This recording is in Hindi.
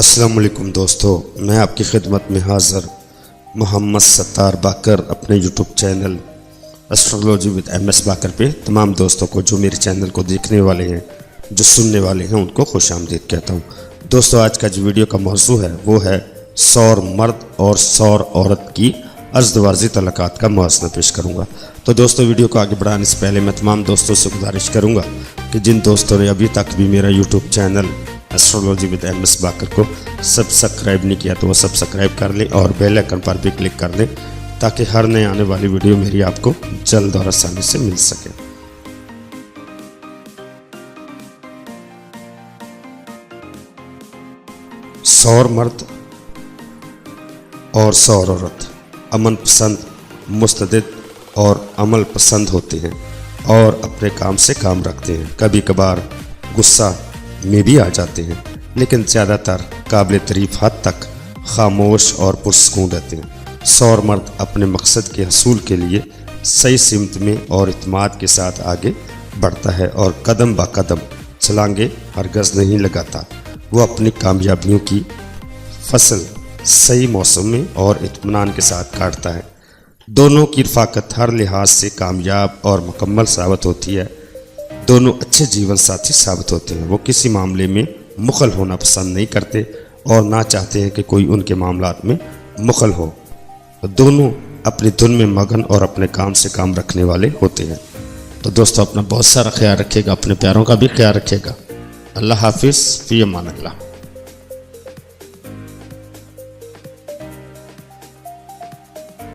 अस्सलाम वालेकुम दोस्तों, मैं आपकी खिदमत में हाज़िर मोहम्मद सत्तार बाकर अपने YouTube channel astrology with MS बाकर पे तमाम दोस्तों को जो मेरे चैनल को देखने वाले हैं, जो सुनने वाले हैं, उनको खुशामदीद कहता हूँ। दोस्तों, आज का जो वीडियो का मौजू है वो है सौर मर्द और सौर औरत की अर्जदवारजी तलक़ात का मुआसना पेश करूँगा। तो दोस्तों, वीडियो को आगे बढ़ाने से पहले मैं तमाम दोस्तों से गुजारिश करूँगा कि जिन दोस्तों ने अभी तक भी मेरा YouTube channel astrology with MS बाकर को सब्सक्राइब नहीं किया तो वो सब्सक्राइब कर लें और बेल आइकन पर भी क्लिक कर दें ताकि हर नए आने वाली वीडियो मेरी आपको जल्द और आसानी से मिल सके। सौर मर्द और सौर औरत अमन पसंद, मुस्तदिद और अमल पसंद होते हैं और अपने काम से काम रखते हैं। कभी कभार गुस्सा में भी आ जाते हैं, लेकिन ज़्यादातर काबिल तारीफ हद तक खामोश और पुरसकून रहते हैं। सौर मर्द अपने मकसद के हसूल के लिए सही सिमत में और इत्मीनान के साथ आगे बढ़ता है और कदम ब कदम छलांगे हरगज़ नहीं लगाता। वो अपनी कामयाबियों की फसल सही मौसम में और इत्मीनान के साथ काटता है। दोनों की रफ़ाकत हर लिहाज से कामयाब और मुकम्मल साबित होती है। दोनों अच्छे जीवन साथी साबित होते हैं। वो किसी मामले में मुखल होना पसंद नहीं करते और ना चाहते हैं कि कोई उनके मामलात में मुखल हो। दोनों अपनी धुन में मगन और अपने काम से काम रखने वाले होते हैं। तो दोस्तों, अपना बहुत सारा ख्याल रखिएगा, अपने प्यारों का भी ख्याल रखिएगा। अल्लाह हाफिज़, फ़ी अमान अल्लाह।